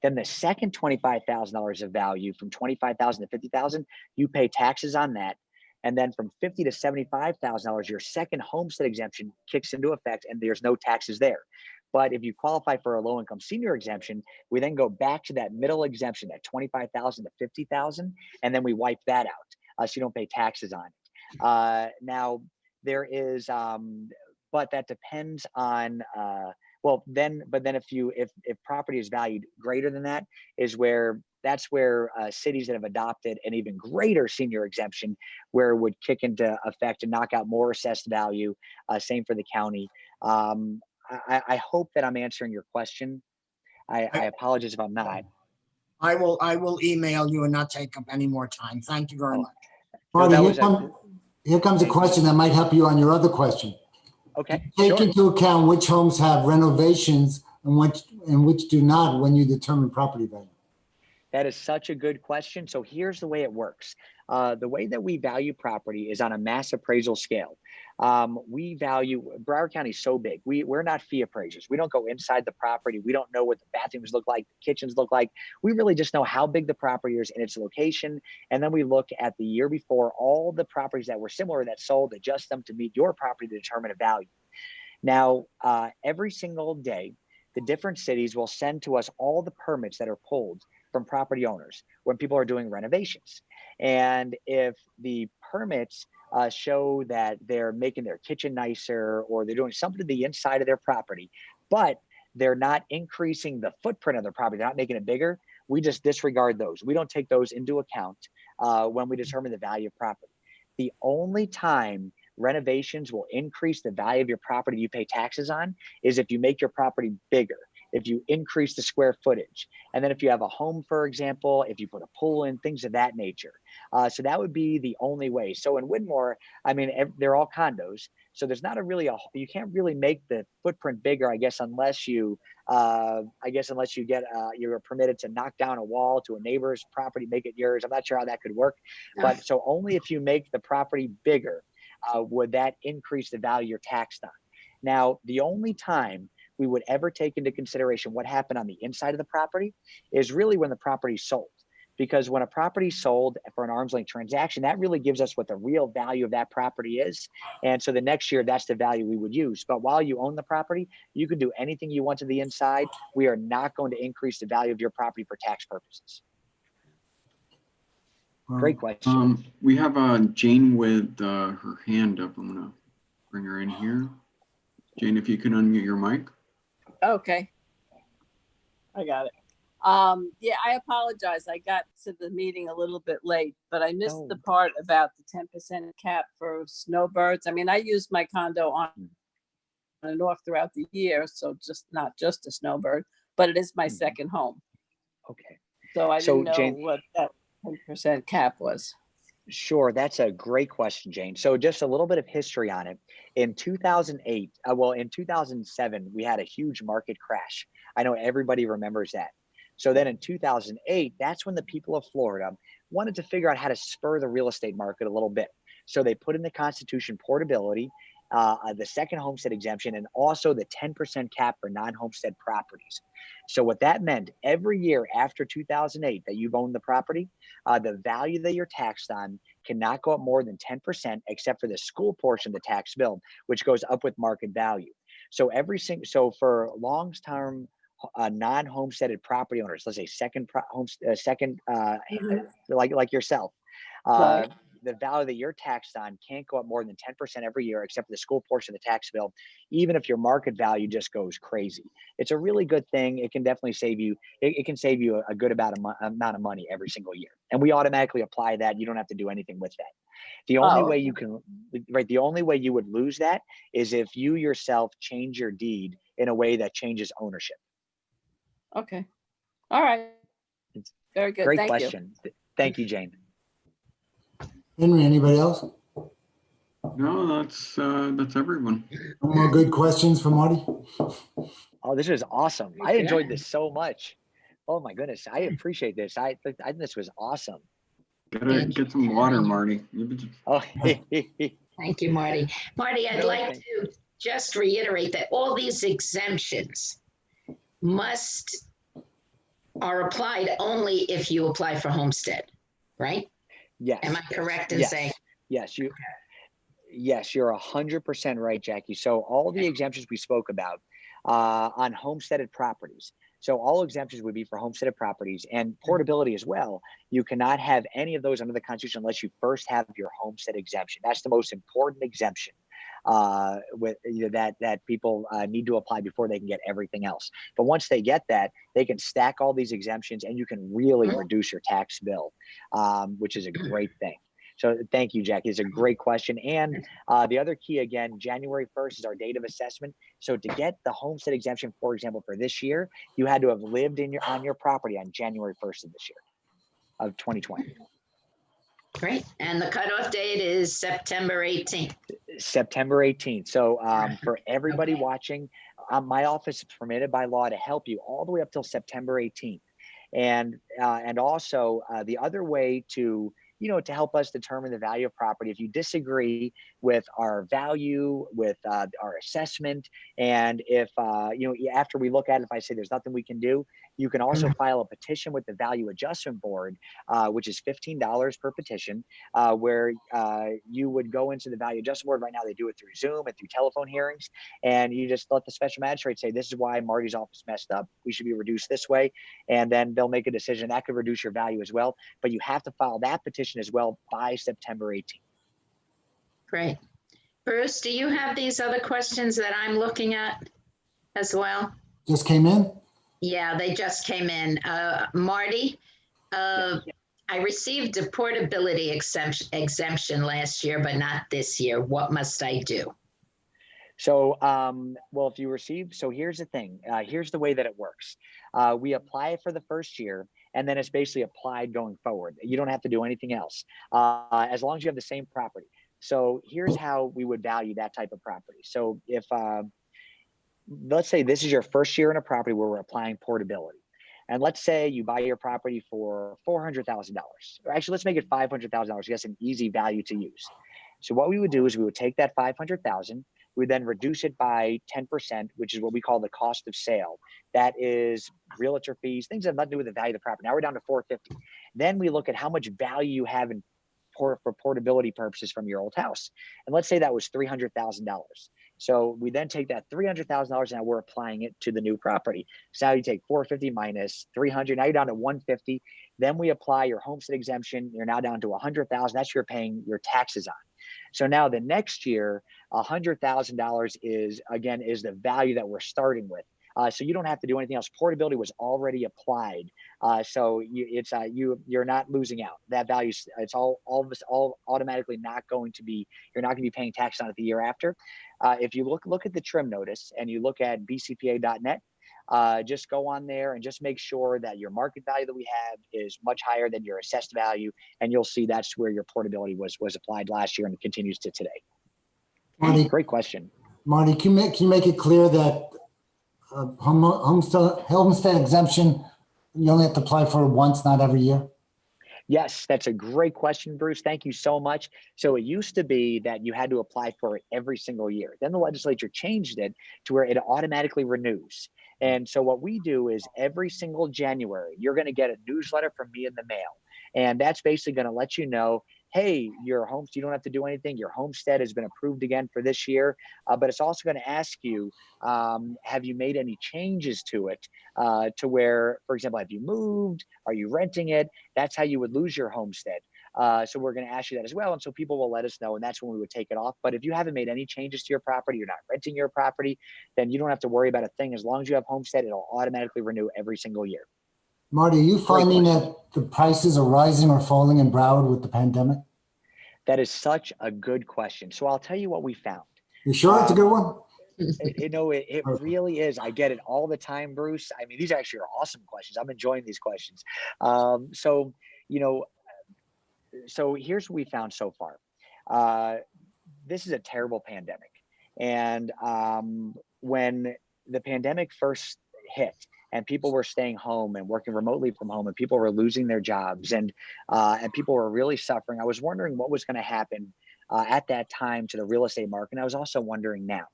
Then the second $25,000 of value, from 25,000 to 50,000, you pay taxes on that. And then from $50,000 to $75,000, your second homestead exemption kicks into effect, and there's no taxes there. But if you qualify for a low-income senior exemption, we then go back to that middle exemption, that 25,000 to 50,000, and then we wipe that out, so you don't pay taxes on it. Now there is, but that depends on. But then if property is valued greater than that, that's where cities that have adopted an even greater senior exemption, where it would kick into effect and knock out more assessed value. Same for the county. I hope that I'm answering your question. I apologize if I'm not. I will email you and not take up any more time. Thank you very much. Marty, here comes a question that might help you on your other question. Okay. Take into account which homes have renovations and which do not when you determine property value. That is such a good question. So here's the way it works. The way that we value property is on a mass appraisal scale. Broward County is so big. We're not fee appraisers. We don't go inside the property. We don't know what the bathrooms look like, the kitchens look like. We really just know how big the property is and its location. And then we look at the year before, all the properties that were similar that sold, adjust them to meet your property to determine a value. Now, every single day, the different cities will send to us all the permits that are pulled from property owners when people are doing renovations. And if the permits show that they're making their kitchen nicer, or they're doing something to the inside of their property, but they're not increasing the footprint of their property, they're not making it bigger, we just disregard those. We don't take those into account when we determine the value of property. The only time renovations will increase the value of your property you pay taxes on is if you make your property bigger. if you increase the square footage. And then if you have a home, for example, if you put a pool in, things of that nature. So that would be the only way. So in Widmore, I mean, they're all condos. So there's not you can't really make the footprint bigger, I guess, unless you get, you're permitted to knock down a wall to a neighbor's property, make it yours. I'm not sure how that could work, but so only if you make the property bigger, would that increase the value you're taxed on. Now, the only time we would ever take into consideration what happened on the inside of the property is really when the property sold. Because when a property sold for an arm's length transaction, that really gives us what the real value of that property is. And so the next year, that's the value we would use. But while you own the property, you can do anything you want to the inside. We are not going to increase the value of your property for tax purposes. Great question. We have Jane with her hand up. I'm gonna bring her in here. Jane, if you can unmute your mic. Okay. I got it. Yeah, I apologize. I got to the meeting a little bit late, but I missed the part about the 10% cap for snowbirds. I mean, I used my condo on and off throughout the year, so not just a snowbird, but it is my second home. Okay. So I didn't know Jane, what that 10% cap was. Sure, that's a great question, Jane. So just a little bit of history on it. In 2008, in 2007, we had a huge market crash. I know everybody remembers that. So then in 2008, that's when the people of Florida wanted to figure out how to spur the real estate market a little bit. So they put in the Constitution portability, the second homestead exemption, and also the 10% cap for non-homestead properties. So what that meant, every year after 2008 that you've owned the property, the value that you're taxed on cannot go up more than 10%, except for the school portion of the tax bill, which goes up with market value. So for long-term non-homesteaded property owners, let's say like yourself, Right. the value that you're taxed on can't go up more than 10% every year, except for the school portion of the tax bill, even if your market value just goes crazy. It's a really good thing. It can definitely save you. It can save you a good amount of money every single year. And we automatically apply that. You don't have to do anything with that. The only way you can, the only way you would lose that is if you yourself change your deed in a way that changes ownership. Okay. All right. Very good. Great Thank question. you. Thank you, Jane. Henry, anybody else? No, that's everyone. No more good questions for Marty? Oh, this was awesome. I enjoyed this so much. Oh my goodness. I appreciate this. I think this was awesome. Gotta get some water, Marty. Oh, Thank you, Marty. Marty, I'd like to just reiterate that all these exemptions are applied only if you apply for homestead, right? yes. Am I correct in yes. saying? Yes, you're 100% right, Jackie. So all the exemptions we spoke about on homesteaded properties. So all exemptions would be for homesteaded properties and portability as well. You cannot have any of those under the Constitution unless you first have your homestead exemption. That's the most important exemption that people need to apply before they can get everything else. But once they get that, they can stack all these exemptions and you can really reduce your tax bill, which is a great thing. So thank you, Jackie. It's a great question. And the other key, again, January 1st is our date of assessment. So to get the homestead exemption, for example, for this year, you had to have lived on your property on January 1st of this year, of 2020. Great. And the cutoff date is September 18th. September 18th. So for everybody watching, my office is permitted by law to help you all the way up till September 18th. And also the other way to help us determine the value of property, if you disagree with our value, with our assessment, and if, after we look at it, if I say there's nothing we can do, you can also file a petition with the Value Adjustment Board, which is $15 per petition, where you would go into the Value Adjustment Board. Right now, they do it through Zoom and through telephone hearings, and you just let the special magistrate say, this is why Marty's office messed up. We should be reduced this way, and then they'll make a decision. That could reduce your value as well, but you have to file that petition as well by September 18th. Great. Bruce, do you have these other questions that I'm looking at as well? Just came in? Yeah, they just came in. Marty, I received a portability exemption last year, but not this year. What must I do? So, well, if you receive, so here's the thing, here's the way that it works. We apply it for the first year, and then it's basically applied going forward. You don't have to do anything else, as long as you have the same property. So here's how we would value that type of property. So if, let's say this is your first year in a property where we're applying portability. And let's say you buy your property for $400,000. Or actually, let's make it $500,000. That's an easy value to use. So what we would do is we would take that $500,000, we would then reduce it by 10%, which is what we call the cost of sale. That is realtor fees, things that have nothing to do with the value of the property. Now we're down to $450,000. Then we look at how much value you have in for portability purposes from your old house. And let's say that was $300,000. So we then take that $300,000 and now we're applying it to the new property. So now you take 450 minus 300, now you're down to 150. Then we apply your homestead exemption. You're now down to 100,000. That's what you're paying your taxes on. So now the next year, $100,000 is the value that we're starting with. So you don't have to do anything else. Portability was already applied, so you're not losing out. That value, it's all automatically not going to be. You're not going to be paying tax on it the year after. If you look at the trim notice and you look at bcpa.net, just go on there and just make sure that your market value that we have is much higher than your assessed value, and you'll see that's where your portability was applied last year and it continues to today. Marty, great question. Marty, can you make it clear that homestead exemption, you only have to apply for it once, not every year? Yes, that's a great question, Bruce. Thank you so much. So it used to be that you had to apply for it every single year. Then the legislature changed it to where it automatically renews. And so what we do is every single January, you're going to get a newsletter from me in the mail. And that's basically going to let you know, hey, your homestead, you don't have to do anything. Your homestead has been approved again for this year. But it's also going to ask you, have you made any changes to it to where, for example, have you moved? Are you renting it? That's how you would lose your homestead. So we're going to ask you that as well. And so people will let us know, and that's when we would take it off. But if you haven't made any changes to your property, you're not renting your property, then you don't have to worry about a thing. As long as you have homestead, it'll automatically renew every single year. Marty, are you finding that the prices are rising or falling in Broward with the pandemic? That is such a good question. So I'll tell you what we found. You sure it's a good one? It really is. I get it all the time, Bruce. I mean, these actually are awesome questions. I'm enjoying these questions. So here's what we found so far. This is a terrible pandemic. And when the pandemic first hit and people were staying home and working remotely from home and people were losing their jobs and people were really suffering, I was wondering what was going to happen at that time to the real estate market. And I was also wondering now.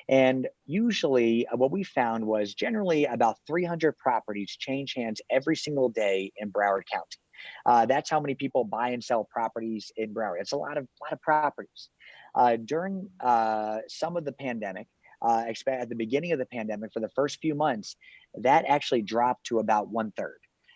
And usually what we found was generally about 300 properties change hands every single day in Broward County. That's how many people buy and sell properties in Broward. It's a lot of properties. During some of the pandemic, at the beginning of the pandemic, for the first few months, that actually dropped to about 1/3.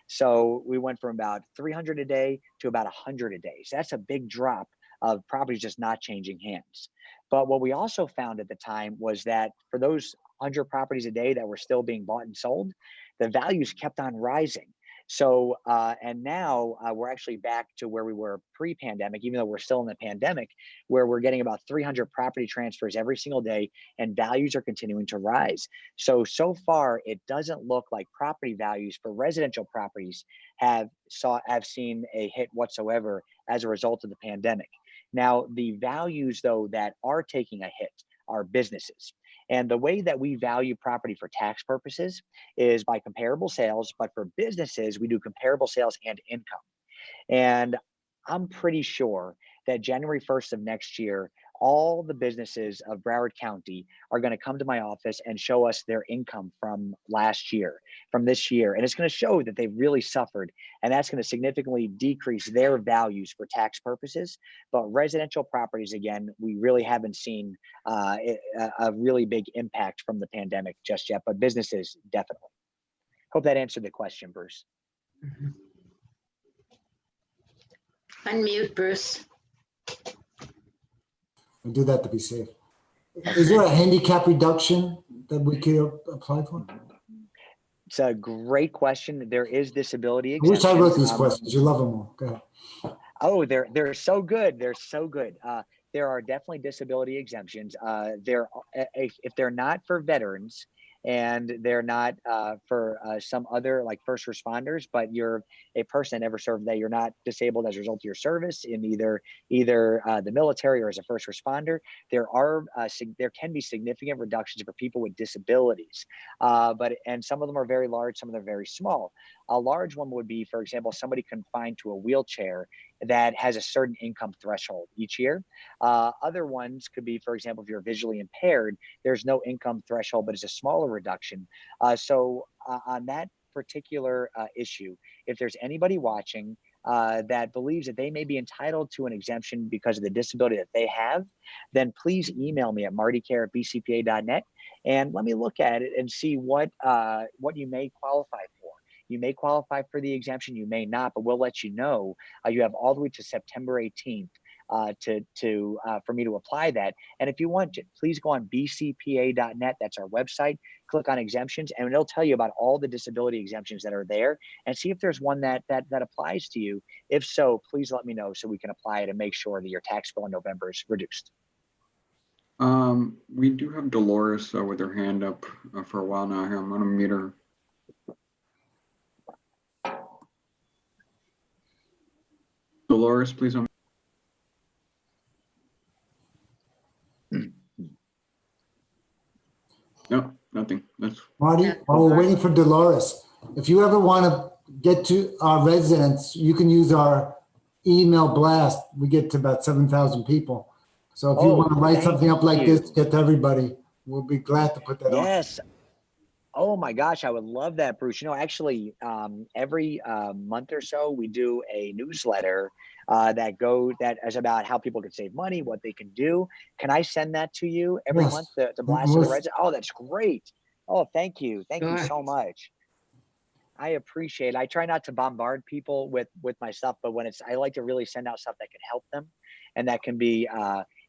So we went from about 300 a day to about 100 a day. So that's a big drop of properties just not changing hands. But what we also found at the time was that for those 100 properties a day that were still being bought and sold, the values kept on rising. So, and now we're actually back to where we were pre-pandemic, even though we're still in the pandemic, where we're getting about 300 property transfers every single day and values are continuing to rise. So far, it doesn't look like property values for residential properties have seen a hit whatsoever as a result of the pandemic. Now, the values, though, that are taking a hit are businesses. And the way that we value property for tax purposes is by comparable sales, but for businesses, we do comparable sales and income. And I'm pretty sure that January 1st of next year, all the businesses of Broward County are going to come to my office and show us their income from last year, from this year. And it's going to show that they've really suffered. And that's going to significantly decrease their values for tax purposes. But residential properties, again, we really haven't seen a really big impact from the pandemic just yet, but businesses definitely. Hope that answered the question, Bruce. Mm-hmm. Unmute, Bruce. I do that to be safe. Is there a handicap reduction that we could apply for? It's a great question. There is disability I exemptions. wish I wrote these questions. You love them all. Go ahead. Oh, they're so good. They're so good. there are definitely disability exemptions. If they're not for veterans and they're not for some other like first responders, but you're a person that never served, that you're not disabled as a result of your service in either the military or as a first responder, there can be significant reductions for people with disabilities. And some of them are very large, some of them are very small. A large one would be, for example, somebody confined to a wheelchair that has a certain income threshold each year. Other ones could be, for example, if you're visually impaired, there's no income threshold, but it's a smaller reduction. On that particular issue, if there's anybody watching that believes that they may be entitled to an exemption because of the disability that they have, then please email me at martykiar@bcpa.net and let me look at it and see what you may qualify for. You may qualify for the exemption, you may not, but we'll let you know. You have all the way to September 18th for me to apply that. And if you want, please go on bcpa.net. That's our website. Click on exemptions, and it'll tell you about all the disability exemptions that are there, and see if there's one that applies to you. If so, please let me know so we can apply it and make sure that your tax bill in November is reduced. We do have Dolores with her hand up for a while now. Here, I'm going to mute her. Dolores, please. No, nothing. That's Marty, while we're waiting for Dolores, if you ever want to get to our residents, you can use our email blast. We get to about 7,000 people. So if you want to write something up like this, get to everybody, we'll be glad to put that on. Yes. Oh my gosh, I would love that, Bruce. Actually, every month or so, we do a newsletter that is about how people can save money, what they can do. Can I send that to you every month to blast to the resident? Oh, that's great. Oh, thank you. Thank you so much. I appreciate it. I try not to bombard people with my stuff, but I like to really send out stuff that can help them and that can be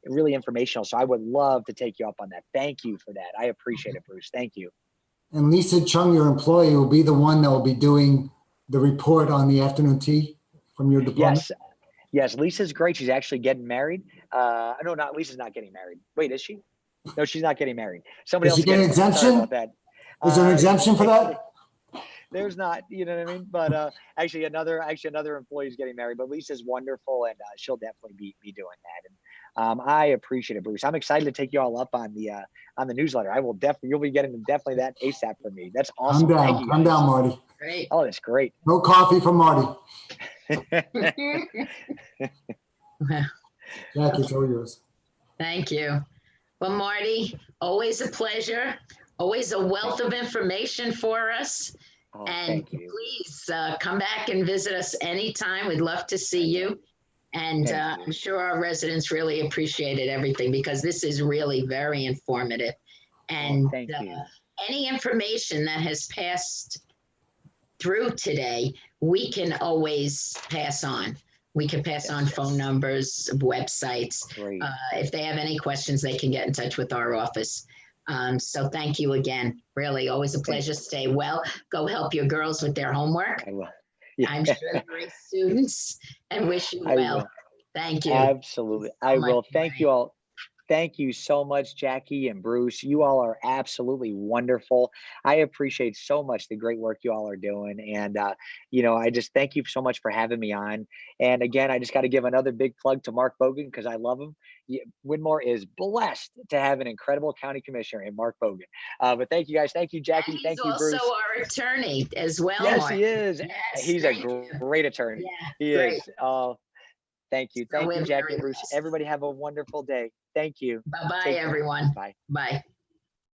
really informational. So I would love to take you up on that. Thank you for that. I appreciate it, Bruce. Thank you. And Lisa Chung, your employee, will be the one that will be doing the report on the afternoon tea from your department. Yes, Lisa's great. She's actually getting married. No, Lisa's not getting married. Wait, is she? No, she's not getting married. Somebody else is she getting an exemption? Sorry about that. Is there an exemption for that? There's not, you know what I mean? But actually another employee is getting married, but Lisa's wonderful and she'll definitely be doing that. And I appreciate it, Bruce. I'm excited to take you all up on the newsletter. You'll be getting definitely that ASAP from me. That's awesome. Calm down, Marty. Great. Oh, that's great. No coffee for Marty. Jackie, it's all yours. Thank you. Well, Marty, always a pleasure. Always a wealth of information for us. Oh, and please come back and visit us anytime. We'd love to see you. And I'm sure our residents really appreciated everything because this is really very informative. And thank you. Any information that has passed through today, we can always pass on. We can pass on phone numbers, websites. If they have any questions, they can get in touch with our office. So thank you again. Really, always a pleasure. Stay well. Go help your girls with their homework. I will. Yeah. I'm sure they're great students and wish you well. Thank you. Absolutely. I will. Thank you all. Thank you so much, Jackie and Bruce. You all are absolutely wonderful. I appreciate so much the great work you all are doing. And, I just thank you so much for having me on. And again, I just got to give another big plug to Mark Bogan because I love him. Winmore is blessed to have an incredible county commissioner in Mark Bogan. But thank you guys. Thank you, Jackie. Thank you, Bruce. He's also our attorney as well. Yes, Mark. he is. Yes, he's a great attorney. Yeah, he great. Is. Thank you. Thank you, Jackie and Bruce. Everybody have a wonderful day. Thank you. Bye-bye, everyone. Bye. Bye.